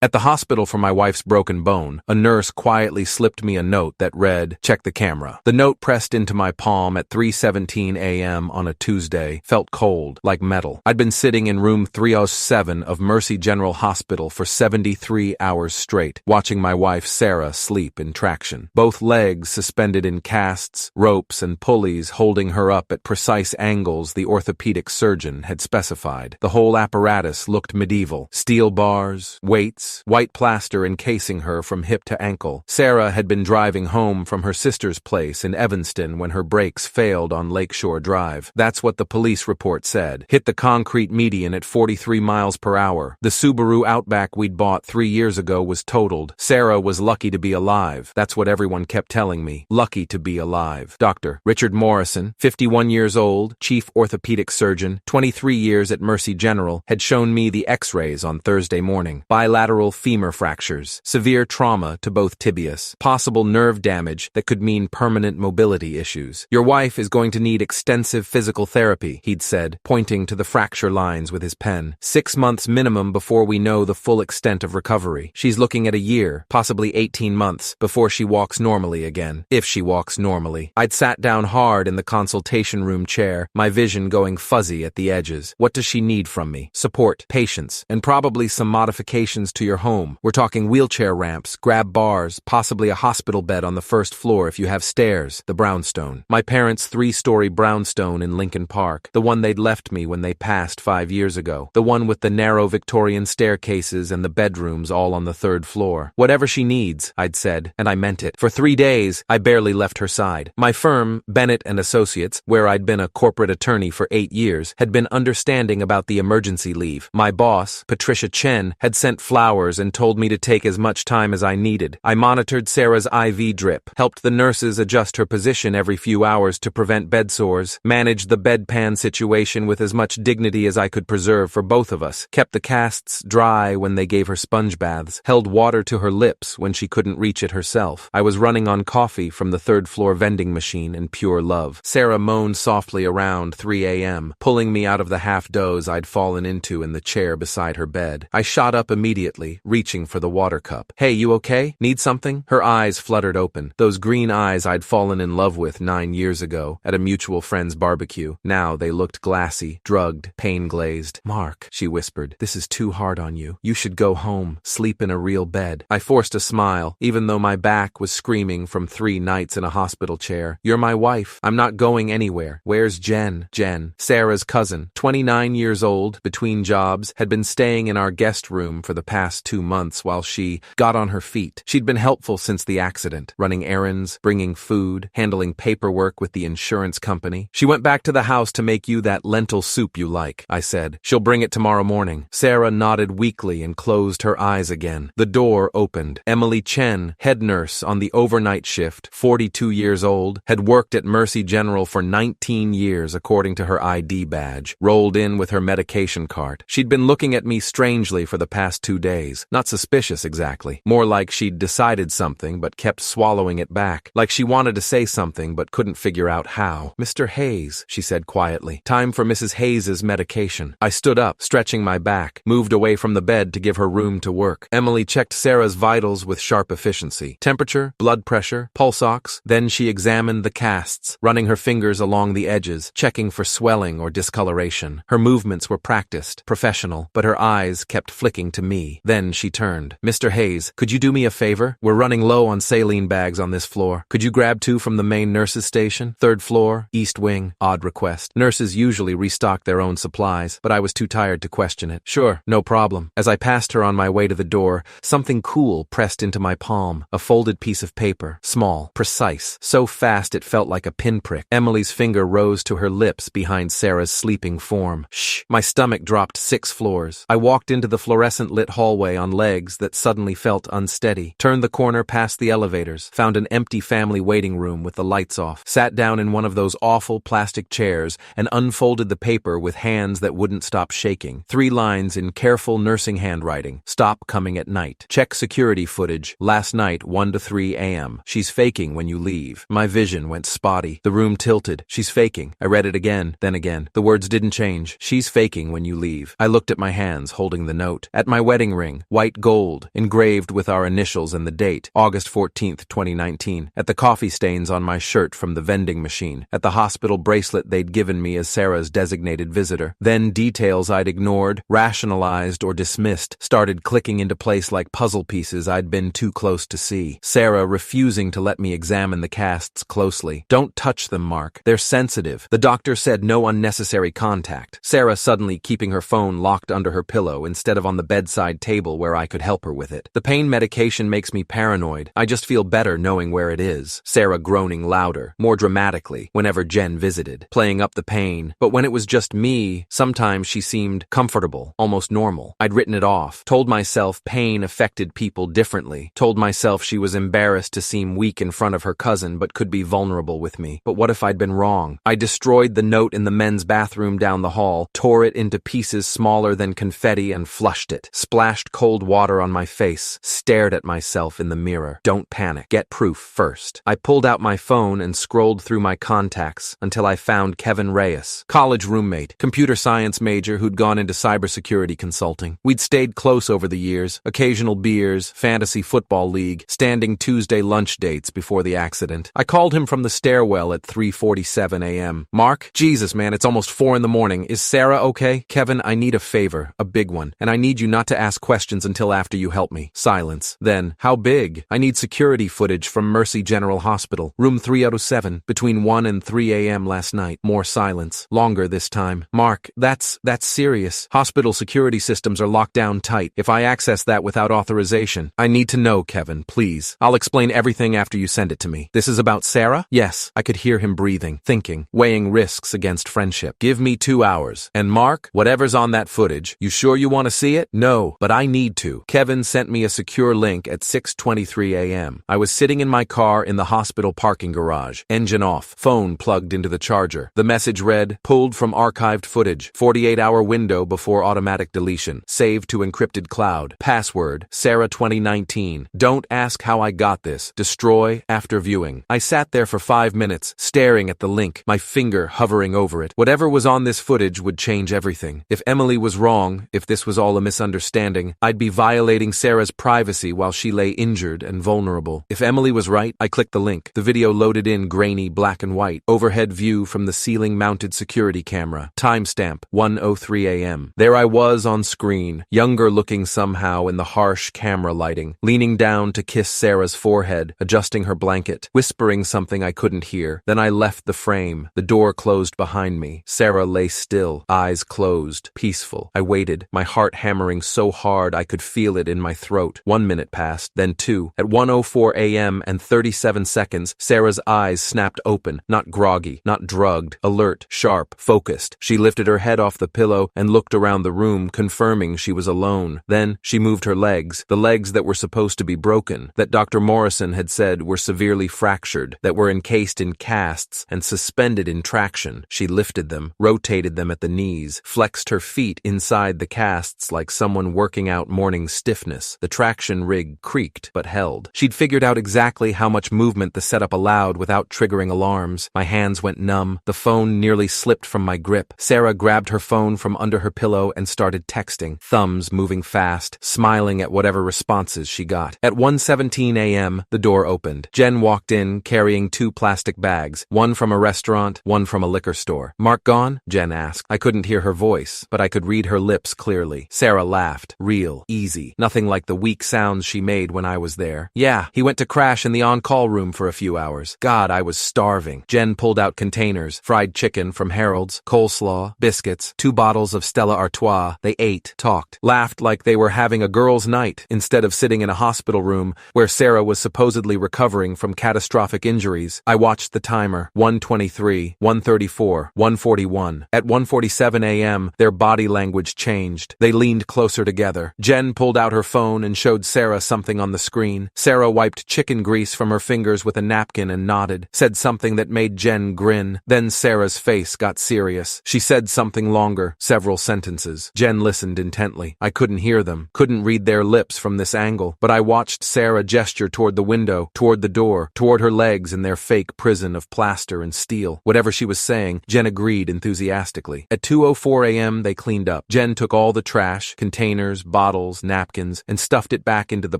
At the hospital for my wife's broken bone, a nurse quietly slipped me a note that read, "Check the camera." The note pressed into my palm at 3:17 a.m. on a Tuesday felt cold, like metal. I'd been sitting in room 307 of Mercy General Hospital for 73 hours straight, watching my wife Sarah sleep in traction. Both legs suspended in casts, ropes, and pulleys holding her up at precise angles the orthopedic surgeon had specified. The whole apparatus looked medieval. Steel bars, weights, white plaster encasing her from hip to ankle. Sarah had been driving home from her sister's place in Evanston when her brakes failed on Lakeshore Drive. That's what the police report said. Hit the concrete median at 43 miles per hour. The Subaru Outback we'd bought 3 years ago was totaled. Sarah was lucky to be alive. That's what everyone kept telling me. Lucky to be alive. Dr. Richard Morrison, 51 years old, chief orthopedic surgeon, 23 years at Mercy General, had shown me the x-rays on Thursday morning. Bilateral femur fractures, severe trauma to both tibias, possible nerve damage that could mean permanent mobility issues. Your wife is going to need extensive physical therapy, he'd said, pointing to the fracture lines with his pen. 6 months minimum before we know the full extent of recovery. She's looking at a year, possibly 18 months, before she walks normally again. If she walks normally. I'd sat down hard in the consultation room chair, my vision going fuzzy at the edges. What does she need from me? Support, patience, and probably some modifications to your home. We're talking wheelchair ramps, grab bars, possibly a hospital bed on the first floor if you have stairs. The brownstone. My parents' 3-story brownstone in Lincoln Park. The one they'd left me when they passed 5 years ago. The one with the narrow Victorian staircases and the bedrooms all on the 3rd floor. Whatever she needs, I'd said, and I meant it. For 3 days, I barely left her side. My firm, Bennett & Associates, where I'd been a corporate attorney for 8 years, had been understanding about the emergency leave. My boss, Patricia Chen, had sent flowers and told me to take as much time as I needed. I monitored Sarah's IV drip, helped the nurses adjust her position every few hours to prevent bed sores, managed the bedpan situation with as much dignity as I could preserve for both of us, kept the casts dry when they gave her sponge baths, held water to her lips when she couldn't reach it herself. I was running on coffee from the 3rd floor vending machine in pure love. Sarah moaned softly around 3 a.m., pulling me out of the half-doze I'd fallen into in the chair beside her bed. I shot up immediately, reaching for the water cup. "Hey, you okay? Need something?" Her eyes fluttered open. Those green eyes I'd fallen in love with 9 years ago at a mutual friend's barbecue. Now they looked glassy, drugged, pain-glazed. "Mark," she whispered, "this is too hard on you. You should go home, sleep in a real bed." I forced a smile, even though my back was screaming from 3 nights in a hospital chair. "You're my wife. I'm not going anywhere. Where's Jen?" Jen, Sarah's cousin, 29 years old, between jobs, had been staying in our guest room for the past 2 months while she got on her feet. She'd been helpful since the accident, running errands, bringing food, handling paperwork with the insurance company. "She went back to the house to make you that lentil soup you like," I said. "She'll bring it tomorrow morning." Sarah nodded weakly and closed her eyes again. The door opened. Emily Chen, head nurse on the overnight shift, 42 years old, had worked at Mercy General for 19 years according to her ID badge, rolled in with her medication cart. She'd been looking at me strangely for the past 2 days. Not suspicious exactly. More like she'd decided something but kept swallowing it back. Like she wanted to say something but couldn't figure out how. "Mr. Hayes," she said quietly. "Time for Mrs. Hayes's medication." I stood up, stretching my back, moved away from the bed to give her room to work. Emily checked Sarah's vitals with sharp efficiency. Temperature, blood pressure, pulse ox. Then she examined the casts, running her fingers along the edges, checking for swelling or discoloration. Her movements were practiced, professional, but her eyes kept flicking to me. Then she turned. "Mr. Hayes, could you do me a favor? We're running low on saline bags on this floor. Could you grab 2 from the main nurses' station? 3rd floor, east wing." Odd request. Nurses usually restock their own supplies, but I was too tired to question it. "Sure, no problem." As I passed her on my way to the door, something cool pressed into my palm. A folded piece of paper. Small, precise, so fast it felt like a pinprick. Emily's finger rose to her lips behind Sarah's sleeping form. Shh. My stomach dropped 6 floors. I walked into the fluorescent-lit hallway on legs that suddenly felt unsteady. Turned the corner past the elevators. Found an empty family waiting room with the lights off. Sat down in one of those awful plastic chairs and unfolded the paper with hands that wouldn't stop shaking. 3 lines in careful nursing handwriting. "Stop coming at night. Check security footage. Last night, 1 to 3 a.m. She's faking when you leave." My vision went spotty. The room tilted. "She's faking." I read it again, then again. The words didn't change. "She's faking when you leave." I looked at my hands holding the note. "At my wedding ring. ring, white gold, engraved with our initials and the date, August 14th, 2019, at the coffee stains on my shirt from the vending machine, at the hospital bracelet they'd given me as Sarah's designated visitor. Then details I'd ignored, rationalized, or dismissed started clicking into place like puzzle pieces I'd been too close to see. Sarah refusing to let me examine the casts closely. "Don't touch them, Mark. They're sensitive. The doctor said no unnecessary contact." Sarah suddenly keeping her phone locked under her pillow instead of on the bedside table where I could help her with it. "The pain medication makes me paranoid. I just feel better knowing where it is." Sarah groaning louder, more dramatically, whenever Jen visited, playing up the pain. But when it was just me, sometimes she seemed comfortable, almost normal. I'd written it off, told myself pain affected people differently, told myself she was embarrassed to seem weak in front of her cousin but could be vulnerable with me. But what if I'd been wrong? I destroyed the note in the men's bathroom down the hall, tore it into pieces smaller than confetti and flushed it, splashed cold water on my face, stared at myself in the mirror. Don't panic. Get proof first. I pulled out my phone and scrolled through my contacts until I found Kevin Reyes, college roommate, computer science major who'd gone into cybersecurity consulting. We'd stayed close over the years, occasional beers, fantasy football league, standing Tuesday lunch dates before the accident. I called him from the stairwell at 3:47 a.m. "Mark, Jesus man, it's almost 4 in the morning. Is Sarah okay? Kevin, I need a favor, a big one, and I need you not to ask questions until after you help me." Silence. Then, "How big?" "I need security footage from Mercy General Hospital, room 307, between 1 and 3 a.m. last night." More silence. Longer this time. "Mark, that's serious. Hospital security systems are locked down tight. If I access that without authorization, I need to know, Kevin, please. I'll explain everything after you send it to me." "This is about Sarah?" "Yes." I could hear him breathing, thinking, weighing risks against friendship. "Give me 2 hours. And Mark, whatever's on that footage, you sure you want to see it?" "No, but I need to." Kevin sent me a secure link at 6:23 a.m. I was sitting in my car in the hospital parking garage, engine off, phone plugged into the charger. The message read, "Pulled from archived footage, 48-hour window before automatic deletion, saved to encrypted cloud, password, Sarah 2019. Don't ask how I got this, destroy after viewing." I sat there for 5 minutes, staring at the link, my finger hovering over it. Whatever was on this footage would change everything. If Emily was wrong, if this was all a misunderstanding, I'd be violating Sarah's privacy while she lay injured and vulnerable. If Emily was right, I clicked the link. The video loaded in grainy black and white, overhead view from the ceiling-mounted security camera. Timestamp, 1:03 a.m. There I was on screen, younger looking somehow in the harsh camera lighting, leaning down to kiss Sarah's forehead, adjusting her blanket, whispering something I couldn't hear. Then I left the frame. The door closed behind me. Sarah lay still, eyes closed, peaceful. I waited, my heart hammering so hard I could feel it in my throat. 1 minute passed, then 2. At 1:04 a.m. and 37 seconds, Sarah's eyes snapped open, not groggy, not drugged, alert, sharp, focused. She lifted her head off the pillow and looked around the room, confirming she was alone. Then she moved her legs, the legs that were supposed to be broken, that Dr. Morrison had said were severely fractured, that were encased in casts and suspended in traction. She lifted them, rotated them at the knees, flexed her feet inside the casts like someone working out morning stiffness. The traction rig creaked but held. She'd figured out exactly how much movement the setup allowed without triggering alarms. My hands went numb. The phone nearly slipped from my grip. Sarah grabbed her phone from under her pillow and started texting, thumbs moving fast, smiling at whatever responses she got. At 1:17 a.m., the door opened. Jen walked in carrying 2 plastic bags, one from a restaurant, one from a liquor store. "Mark gone?" Jen asked. I couldn't hear her voice, but I could read her lips clearly. Sarah laughed. Real, easy, nothing like the weak sounds she made when I was there. "Yeah, he went to crash in the on-call room for a few hours. God, I was starving." Jen pulled out containers, fried chicken from Harold's, coleslaw, biscuits, 2 bottles of Stella Artois. They ate, talked, laughed like they were having a girls' night instead of sitting in a hospital room where Sarah was supposedly recovering from catastrophic injuries. I watched the timer. 1:23, 1:34, 1:41. At 1:47 a.m., their body language changed. They leaned closer together. Jen pulled out her phone and showed Sarah something on the screen. Sarah wiped chicken grease from her fingers with a napkin and nodded, said something that made Jen grin. Then Sarah's face got serious. She said something longer, several sentences. Jen listened intently. I couldn't hear them, couldn't read their lips from this angle, but I watched Sarah gesture toward the window, toward the door, toward her legs in their fake prison of plaster and steel. Whatever she was saying, Jen agreed enthusiastically. At 2:04 a.m., they cleaned up. Jen took all the trash, containers, bottles, napkins, and stuffed it back into the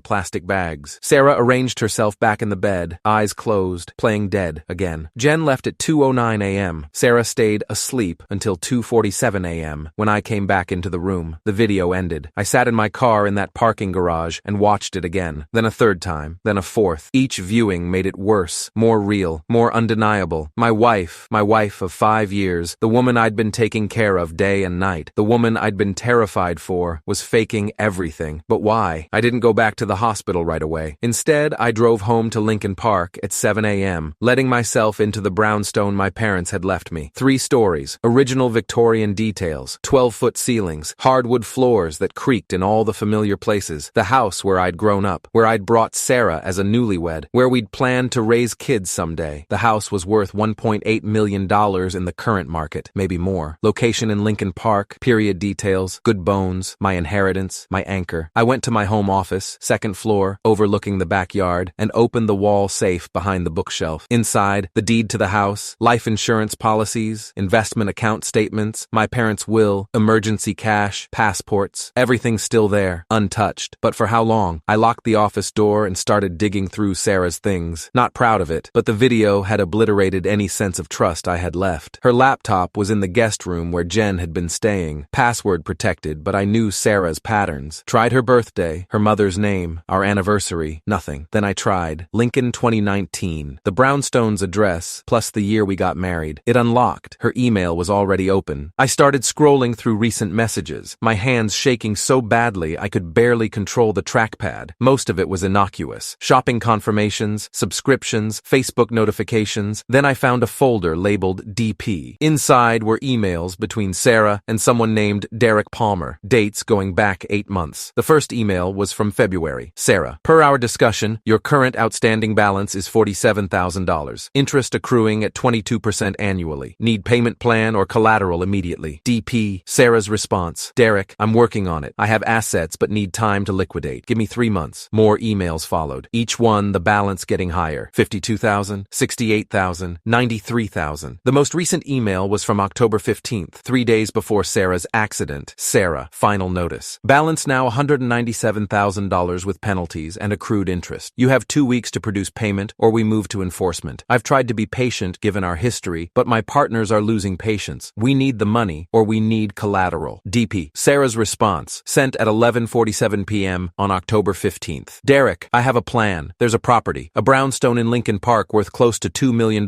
plastic bags. Sarah arranged herself back in the bed, eyes closed, playing dead again. Jen left at 2:09 a.m. Sarah stayed asleep until 2:47 a.m. when I came back into the room. The video ended. I sat in my car in that parking garage and watched it again. Then a third time, then a fourth. Each viewing made it worse, more real, more undeniable. My wife of 5 years, the woman I'd been taking care of day and night, the woman I'd been terrified for, was faking everything. But why? I didn't go back to the hospital right away. Instead, I drove home to Lincoln Park at 7 a.m., letting myself into the brownstone my parents had left me. 3 stories, original Victorian details, 12-foot ceilings, hardwood floors that creaked in all the familiar places, the house where I'd grown up, where I'd brought Sarah as a newlywed, where we'd planned to raise kids someday. The house was worth $1.8 million in the current market, maybe more. Location in Lincoln Park, period details, good bones, my inheritance, my anchor. I went to my home office, 2nd floor, overlooking the backyard, and opened the wall safe behind the bookshelf. Inside, the deed to the house, life insurance policies, investment account statements, my parents' will, emergency cash, passports, everything's still there, untouched. But for how long? I locked the office door and started digging through Sarah's things. Not proud of it, but the video had obliterated any sense of trust I had left. Her laptop was in the guest room where Jen had been staying. Password protected, but I knew Sarah's patterns. Tried her birthday, her mother's name, our anniversary, nothing. Then I tried Lincoln 2019, the brownstone's address, plus the year we got married. It unlocked. Her email was already open. I started scrolling through recent messages, my hands shaking so badly I could barely control the trackpad. Most of it was innocuous. Shopping confirmations, subscriptions, Facebook notifications. Then I found a folder labeled DP. Inside were emails between Sarah and someone named Derek Palmer, dates going back 8 months. The first email was from February. Sarah, per our discussion, your current outstanding balance is $47,000. Interest accruing at 22% annually. Need payment plan or collateral immediately. DP, Sarah's response. Derek, I'm working on it. I have assets but need time to liquidate. Give me 3 months. More emails followed. Each one, the balance getting higher. $52,000, $68,000, $93,000. The most recent email was from October 15th, 3 days before Sarah's accident. Sarah, final notice. Balance now $197,000 with penalties and accrued interest. You have 2 weeks to produce payment or we move to enforcement. I've tried to be patient given our history, but my partners are losing patience. We need the money or we need collateral. DP, Sarah's response, sent at 11:47 p.m. on October 15th. Derek, I have a plan. There's a property, a brownstone in Lincoln Park worth close to $2 million.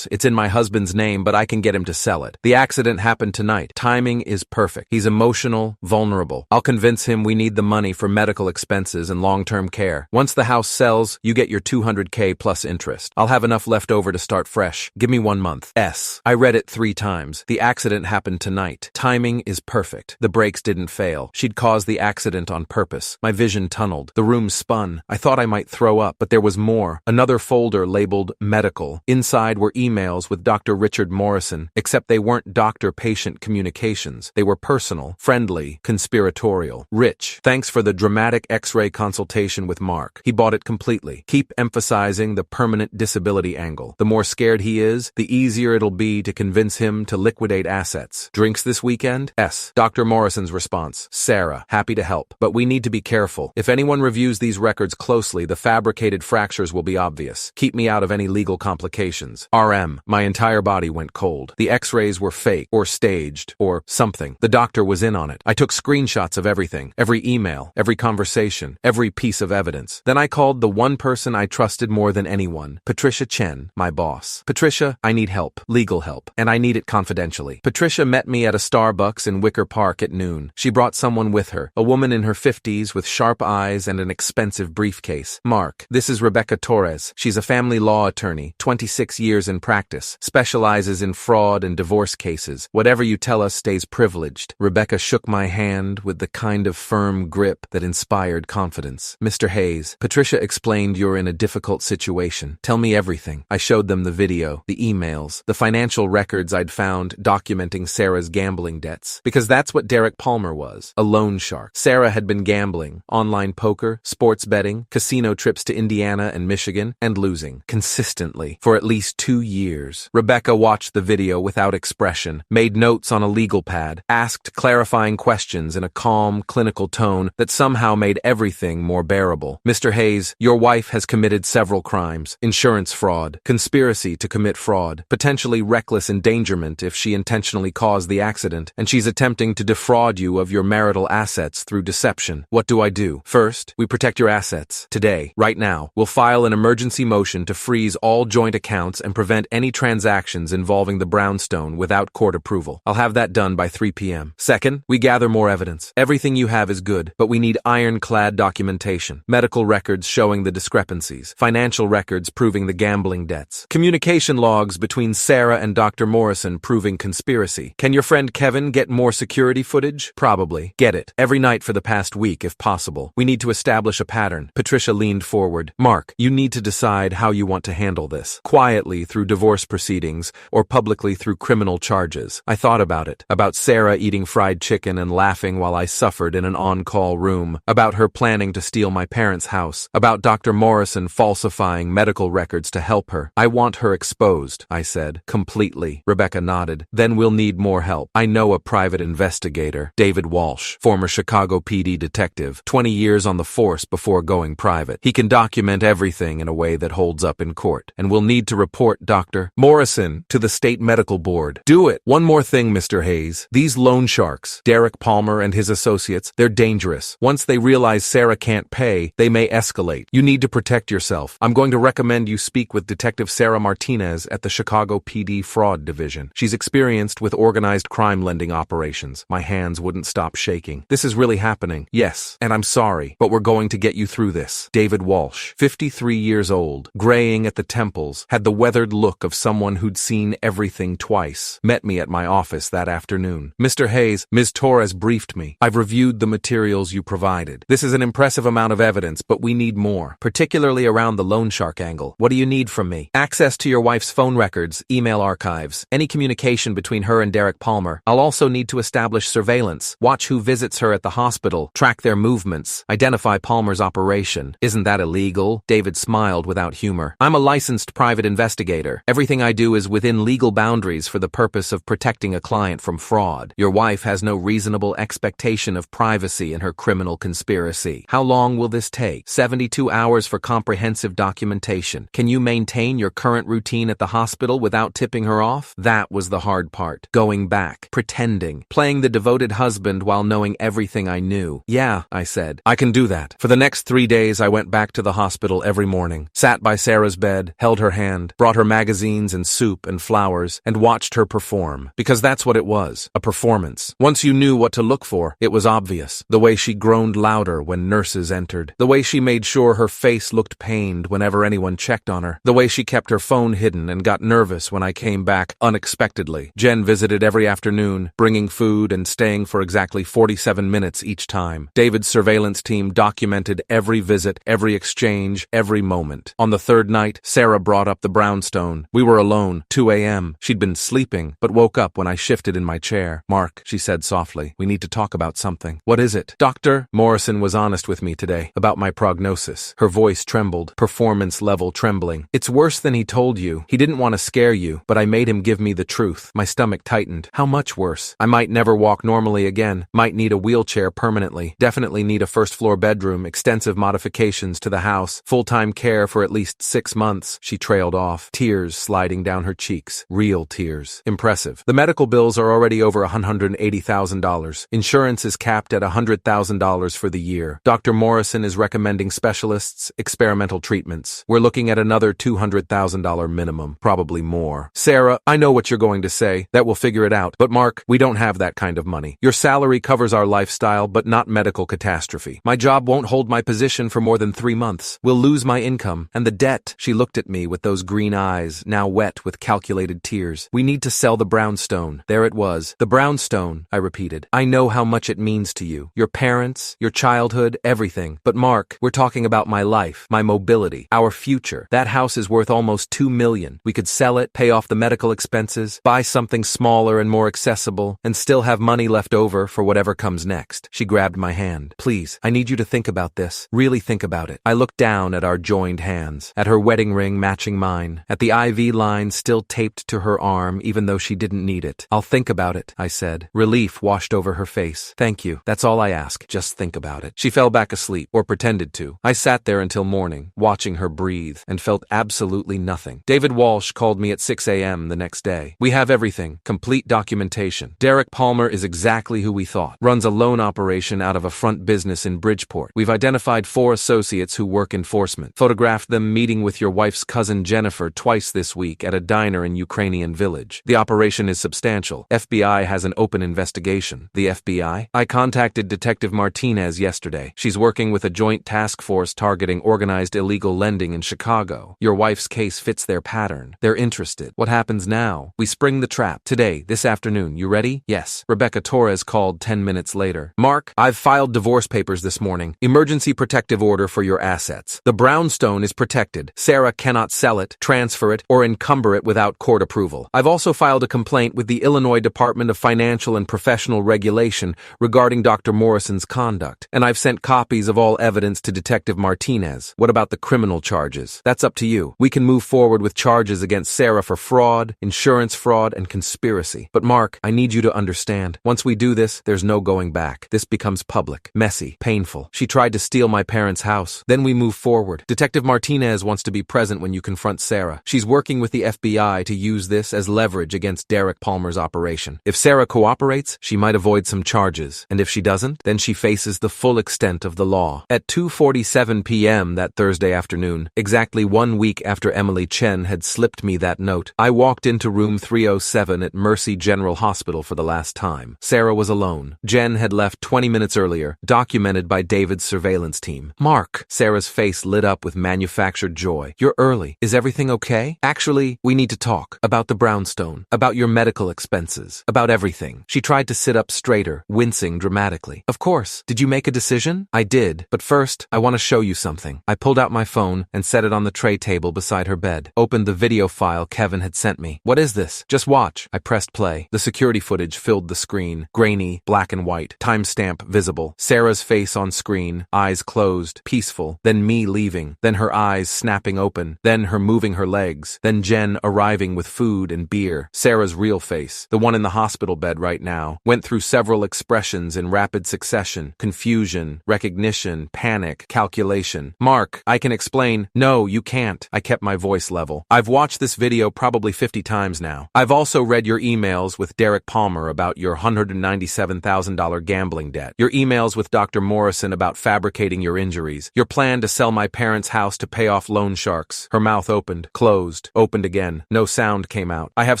It's in my husband's name, but I can get him to sell it. The accident happened tonight. Timing is perfect. He's emotional, vulnerable. I'll convince him we need the money for medical expenses and long-term care. Once the house sells, you get your $200K plus interest. I'll have enough left over to start fresh. Give me 1 month. I read it 3 times. The accident happened tonight. Timing is perfect. The brakes didn't fail. She'd caused the accident on purpose. My vision tunneled. The room spun. I thought I might throw up, but there was more. Another folder labeled medical. Inside were emails with Dr. Richard Morrison, except they weren't doctor-patient communications. They were personal, friendly, conspiratorial. Rich, thanks for the dramatic X-ray consultation with Mark. He bought it completely. Keep emphasizing the permanent disability angle. The more scared he is, the easier it'll be to convince him to liquidate assets. Drinks this weekend? Dr. Morrison's response. Sarah, happy to help, but we need to be careful. If anyone reviews these records closely, the fabricated fractures will be obvious. Keep me out of any legal complications. RM, my entire body went cold. The X-rays were fake, or staged, or something. The doctor was in on it. I took screenshots of everything, every email, every conversation, every piece of evidence. Then I called the one person I trusted more than anyone, Patricia Chen, my boss. Patricia, I need help, legal help, and I need it confidentially. Patricia met me at a Starbucks in Wicker Park at noon. She brought someone with her, a woman in her 50s with sharp eyes and an expensive briefcase. Mark, this is Rebecca Torres. She's a family law attorney, 26 years in practice, specializes in fraud and divorce cases. Whatever you tell us stays privileged. Rebecca shook my hand with the kind of firm grip that inspired confidence. Mr. Hayes, Patricia explained you're in a difficult situation. Tell me everything. I showed them the video, the emails, the financial records I'd found documenting Sarah's gambling debts. Because that's what Derek Palmer was, a loan shark. Sarah had been gambling, online poker, sports betting, casino trips to Indiana and Michigan, and losing, consistently, for at least 2 years. Rebecca watched the video without expression, made notes on a legal pad, asked clarifying questions in a calm, clinical tone that somehow made everything more bearable. Mr. Hayes, your wife has committed several crimes: insurance fraud, conspiracy to commit fraud, potentially reckless endangerment if she intentionally caused the accident, and she's attempting to defraud you of your marital assets through deception. What do I do? First, we protect your assets. Today, right now, we'll file an emergency motion to freeze all joint accounts and prevent any transactions involving the brownstone without court approval. I'll have that done by 3 p.m. Second, we gather more evidence. Everything you have is good, but we need ironclad documentation. Medical records showing the discrepancies. Financial records proving the gambling debts. Communication logs between Sarah and Dr. Morrison proving conspiracy. Can your friend Kevin get more security footage? Probably. Get it. Every night for the past week, if possible. We need to establish a pattern. Patricia leaned forward. Mark, you need to decide how you want to handle this. Quietly through divorce proceedings or publicly through criminal charges. I thought about it. About Sarah eating fried chicken and laughing while I suffered in an on-call room. About her planning to steal my parents' house. About Dr. Morrison falsifying medical records to help her. I want her exposed, I said. Completely. Rebecca nodded. Then we'll need more help. I know a private investigator, David Walsh, former Chicago PD detective, 20 years on the force before going private. He can document everything in a way that holds up in court. And we'll need to report Dr. Morrison to the state medical board. Do it. One more thing, Mr. Hayes. These loan sharks, Derek Palmer and his associates, they're dangerous. Once they realize Sarah can't pay, they may escalate. You need to protect yourself. I'm going to recommend you speak with Detective Sarah Martinez at the Chicago PD Fraud Division. She's experienced with organized crime lending operations. My hands wouldn't stop shaking. This is really happening. Yes, and I'm sorry, but we're going to get you through this. David Walsh, 53 years old, graying at the temples, had the weathered look of someone who'd seen everything twice, met me at my office that afternoon. Mr. Hayes, Ms. Torres briefed me. I've reviewed the materials you provided. This is an impressive amount of evidence, but we need more, particularly around the loan shark angle. What do you need from me? Access to your wife's phone records, email archives, any communication between her and Derek Palmer. I'll also need to establish surveillance, watch who visits her at the hospital, track their movements, identify Palmer's operation. Isn't that illegal? David smiled without humor. I'm a licensed private investigator. Everything I do is within legal boundaries for the purpose of protecting a client from fraud. Your wife has no reasonable expectation of privacy in her criminal conspiracy. How long will this take? 72 hours for comprehensive documentation. Can you maintain your current routine at the hospital without tipping her off? That was the hard part. Going back, pretending, playing the devoted husband while knowing everything I knew. Yeah, I said. I can do that. For the next 3 days, I went back to the hospital every morning, sat by Sarah's bed, held her hand, brought her magazines and soup and flowers, and watched her perform. Because that's what it was, a performance. Once you knew what to look for, it was obvious. The way she groaned louder when nurses entered. The way she made sure her face looked pained whenever anyone checked on her. The way she kept her phone hidden and got nervous when I came back unexpectedly. Jen visited every afternoon, bringing food and staying for exactly 47 minutes each time. David's surveillance team documented every visit, every exchange, every moment. On the third night, Sarah brought up the brownstone. We were alone, 2 a.m. She'd been sleeping, but woke up when I shifted in my chair. Mark, she said softly, we need to talk about something. What is it? Dr. Morrison was honest with me today about my prognosis. Her voice trembled, performance level trembling. It's worse than he told you. He didn't want to scare you, but I made him give me the truth. My stomach tightened. How much worse? I might never walk normally again, might need a wheelchair permanently, definitely need a first-floor bedroom, extensive modifications to the house, full-time care for at least 6 months. She trailed off, tears sliding down her cheeks. Real tears. Impressive. The medical bills are already over $180,000. Insurance is capped at $100,000 for the year. Dr. Morrison is recommending specialists, experimental treatments. We're looking at another $200,000 minimum, probably more. Sarah, I know what you're going to say, that we'll figure it out. But Mark, we don't have that kind of money. Your salary covers our lifestyle, but not medical catastrophe. My job won't hold my position for more than 3 months. We'll lose my income. And the debt. She looked at me with those green eyes, now wet with calculated tears. We need to sell the brownstone. There it was. The brownstone, I repeated. I know how much it means to you. Your parents, your childhood, everything. But Mark, we're talking about my life, my mobility, our future. That house is worth almost $2 million. We could sell it, pay off the medical expenses, buy something smaller and more accessible, and still have money left over for whatever comes next. She grabbed my hand. Please, I need you to think about this. Really think about it. I looked down at our joined hands, at her wedding ring matching mine, at the IV line still taped to her arm even though she didn't need it. I'll think about it, I said. Relief washed over her face. Thank you. That's all I ask. Just think about it. She fell back asleep, or pretended to. I sat there until morning, watching her breathe, and felt absolutely nothing. David Walsh called me at 6 a.m. the next day. We have everything. Complete documentation. Derek Palmer is exactly who we thought. Runs a loan operation out of a front business in Bridgeport. We've identified 4 associates who work enforcement. Photographed them meeting with your wife's cousin Jennifer twice this week at a diner in Ukrainian Village. The operation is substantial. FBI has an open investigation. The FBI? I contacted Detective Martinez yesterday. She's working with a joint task force targeting organized illegal lending in Chicago. Your wife's case fits their pattern. They're interested. What happens now? We spring the trap. Today, this afternoon. You ready? Yes. Rebecca Torres called 10 minutes later. Mark, I've filed divorce papers this morning. Emergency protective order for your assets. The brownstone is protected. Sarah cannot sell it, transfer it, or encumber it without court approval. I've also filed a complaint with the Illinois Department of Financial and Professional Regulation regarding Dr. Morrison's conduct, and I've sent copies of all evidence to Detective Martinez. What about the criminal charges? That's up to you. We can move forward with charges against Sarah for fraud, insurance fraud, and conspiracy. But Mark, I need you to understand. Once we do this, there's no going back. This becomes public, messy, painful. She tried to steal my parents' house. Then we move forward. Detective Martinez wants to be present when you confront Sarah. She's working with the FBI to use this as leverage against Derek Palmer's operation. If Sarah cooperates, she might avoid some charges. And if she doesn't, then she faces the full extent of the law. At 2:47 p.m. that Thursday afternoon, exactly 1 week after Emily Chen had slipped me that note, I walked into room 307 at Mercy General Hospital for the last time. Sarah was alone. Jen had left 20 minutes earlier, documented by David's surveillance team. Mark, Sarah's face lit up with manufactured joy. You're early. Is everything okay? Actually, we need to talk about the brownstone, about your medical expenses, about everything. She tried to sit up straighter, wincing dramatically. Of course. Did you make a decision? I did. But first, I want to show you something. I pulled out my phone and set it on the tray table beside her bed. Opened the video file Kevin had sent me. What is this? Just watch. I pressed play. The security footage filled the screen. Grainy, black and white, timestamp visible. Sarah's face on screen, eyes closed, peaceful. Then me leaving. Then her eyes snapping open. Then her moving her legs. Then Jen arriving with food and beer. Sarah's real face, the one in the hospital bed right now, went through several expressions in rapid succession: confusion, recognition, panic, calculation. Mark, I can explain. No, you can't. I kept my voice level. I've watched this video probably 50 times now. I've also read your emails with Derek Palmer about your $197,000 gambling debt. Your emails with Dr. Morrison about fabricating your injuries. Your plan to sell my parents' house to pay off loan sharks. Her mouth opened, closed, opened again. No sound came out. I have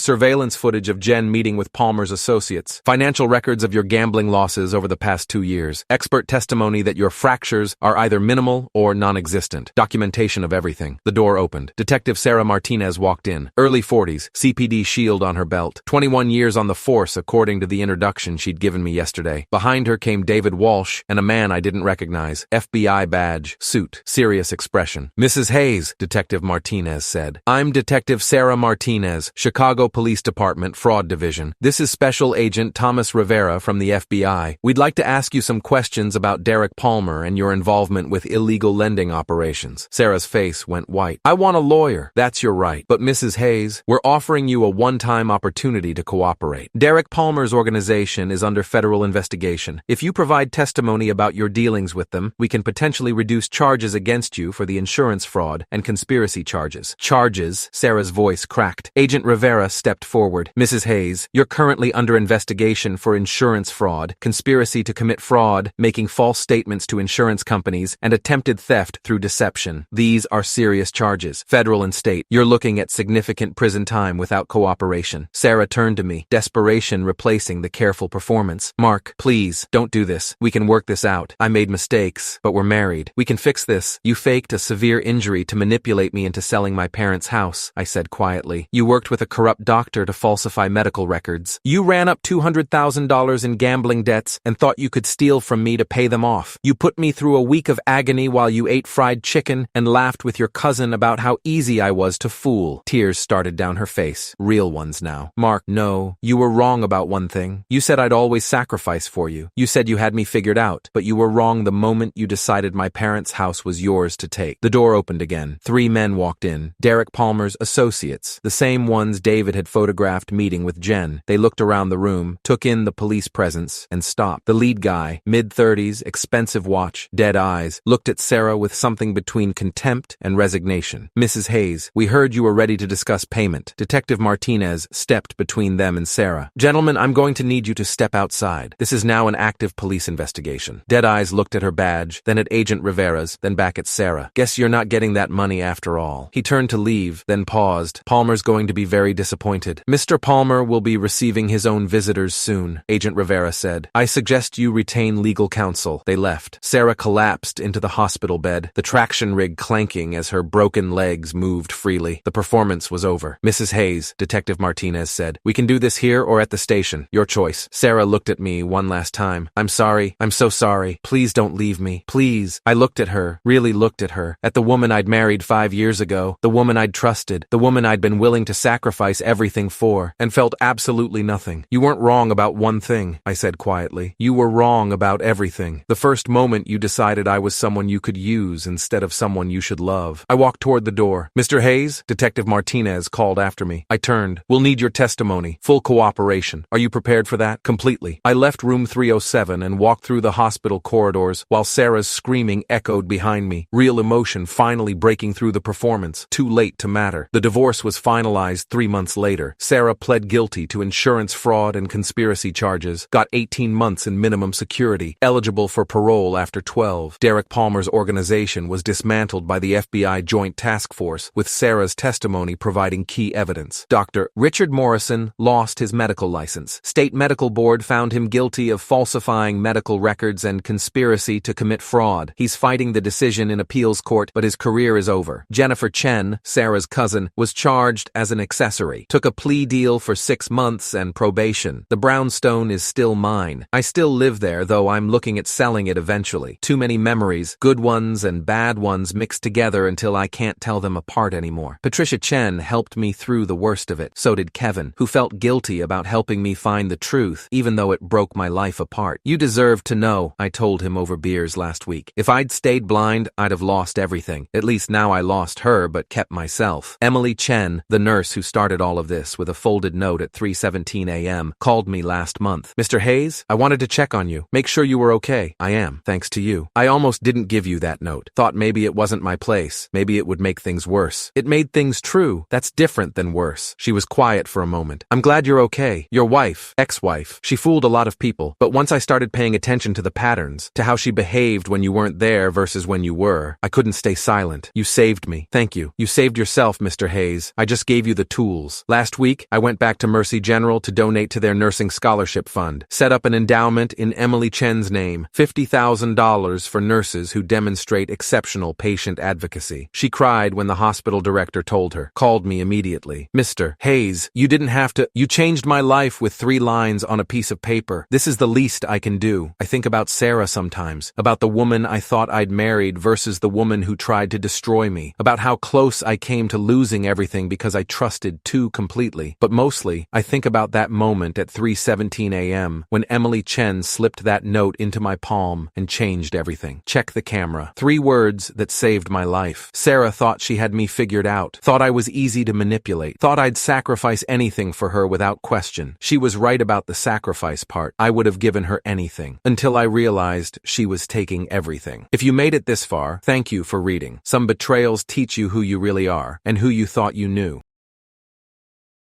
surveillance footage of Jen meeting with Palmer's associates. Financial records of your gambling losses over the past 2 years. Expert testimony that your fractures are either minimal or non-existent. Documentation of everything. The door opened. Detective Sarah Martinez walked in. Early 40s, CPD shield on her belt. 21 years on the force according to the introduction she'd given me yesterday. Behind her came David Walsh and a man I didn't recognize. FBI badge, suit, serious expression. Mrs. Hayes, Detective Martinez said. I'm Detective Sarah Martinez, Chicago Police Department Fraud Division. This is Special Agent Thomas Rivera from the FBI. We'd like to ask you some questions about Derek Palmer and your involvement with illegal lending operations. Sarah's face went white. I want a lawyer. That's your right. But Mrs. Hayes, we're offering you a one-time opportunity to cooperate. Derek Palmer's organization is under federal investigation. If you provide testimony about your dealings with them, we can potentially reduce charges against you for the insurance fraud and conspiracy charges. Charges? Sarah's voice cracked. Agent Rivera stepped forward. Mrs. Hayes, you're currently under investigation for insurance fraud, conspiracy to commit fraud, making false statements to insurance companies, and attempted theft through deception. These are serious charges, federal and state. You're looking at significant prison time without cooperation. Sarah turned to me, desperation replacing the careful performance. Mark, please, don't do this. We can work this out. I made mistakes, but we're married. We can fix this. You faked a severe injury to manipulate me into selling my parents' house, I said quietly. You worked with a corrupt doctor to falsify medical records. You ran up $200,000 in gambling debts and thought you could steal from me to pay them off. You put me through a week of agony while you ate fried chicken and laughed with your cousin about how easy I was to fool. Tears started down her face, real ones now. Mark, no, you were wrong about one thing. You said I'd always sacrifice for you. You said you had me figured out, but you were wrong the moment you decided my parents' house was yours to take. The door opened again. 3 men walked in. Derek Palmer's associates, the same ones David had photographed meeting with Jen. They looked around the room, took in the police presence, and stopped. top. The lead guy, mid-30s, expensive watch, dead eyes, looked at Sarah with something between contempt and resignation. Mrs. Hayes, we heard you were ready to discuss payment. Detective Martinez stepped between them and Sarah. Gentlemen, I'm going to need you to step outside. This is now an active police investigation. Dead eyes looked at her badge, then at Agent Rivera's, then back at Sarah. Guess you're not getting that money after all. He turned to leave, then paused. Palmer's going to be very disappointed. Mr. Palmer will be receiving his own visitors soon, Agent Rivera said. I suggest you retain legal counsel. They left. Sarah collapsed into the hospital bed, the traction rig clanking as her broken legs moved freely. The performance was over. Mrs. Hayes, Detective Martinez said, we can do this here or at the station. Your choice. Sarah looked at me one last time. I'm sorry. I'm so sorry. Please don't leave me. Please. I looked at her, really looked at her, at the woman I'd married 5 years ago, the woman I'd trusted, the woman I'd been willing to sacrifice everything for, and felt absolutely nothing. You weren't wrong about one thing, I said quietly. You were wrong about everything. The first moment you decided I was someone you could use instead of someone you should love. I walked toward the door. Mr. Hayes, Detective Martinez called after me. I turned. We'll need your testimony. Full cooperation. Are you prepared for that? Completely. I left room 307 and walked through the hospital corridors while Sarah's screaming echoed behind me. Real emotion finally breaking through the performance. Too late to matter. The divorce was finalized 3 months later. Sarah pled guilty to insurance fraud and conspiracy charges, got 18 months in minimum security, eligible for parole after 12. Derek Palmer's organization was dismantled by the FBI Joint Task Force, with Sarah's testimony providing key evidence. Dr. Richard Morrison lost his medical license. State Medical Board found him guilty of falsifying medical records and conspiracy to commit fraud. He's fighting the decision in appeals court, but his career is over. Jennifer Chen, Sarah's cousin, was charged as an accessory, took a plea deal for 6 months and probation. The brownstone is still mine. I still live there, though I'm looking at selling it eventually. Too many memories, good ones and bad ones mixed together until I can't tell them apart anymore. Patricia Chen helped me through the worst of it. So did Kevin, who felt guilty about helping me find the truth, even though it broke my life apart. You deserve to know, I told him over beers last week. If I'd stayed blind, I'd have lost everything. At least now I lost her, but kept myself. Emily Chen, the nurse who started all of this with a folded note at 3:17 a.m., called me last month. Mr. Hayes, I wanted to check on you. Make sure you were okay. I am, thanks to you. I almost didn't give you that note. Thought maybe it wasn't my place. Maybe it would make things worse. It made things true. That's different than worse. She was quiet for a moment. I'm glad you're okay. Your wife, ex-wife, she fooled a lot of people. But once I started paying attention to the patterns, to how she behaved when you weren't there versus when you were, I couldn't stay silent. You saved me. Thank you. You saved yourself, Mr. Hayes. I just gave you the tools. Last week, I went back to Mercy General to donate to their nursing scholarship fund. Set up an endowment in Emily Chen's name, $50,000 for nurses who demonstrate exceptional patient advocacy. She cried when the hospital director told her. Called me immediately. Mr. Hayes, you didn't have to. You changed my life with 3 lines on a piece of paper. This is the least I can do. I think about Sarah sometimes, about the woman I thought I'd married versus the woman who tried to destroy me, about how close I came to losing everything because I trusted too completely. But mostly, I think about that moment at 3:17 a.m. when Emily Chen slipped that note into my palm and changed everything. Check the camera. 3 words that saved my life. Sarah thought she had me figured out, thought I was easy to manipulate, thought I'd sacrifice anything for her without question. She was right about the sacrifice part. I would have given her anything, until I realized she was taking everything. If you made it this far, thank you for reading. Some betrayals teach you who you really are, and who you thought you knew.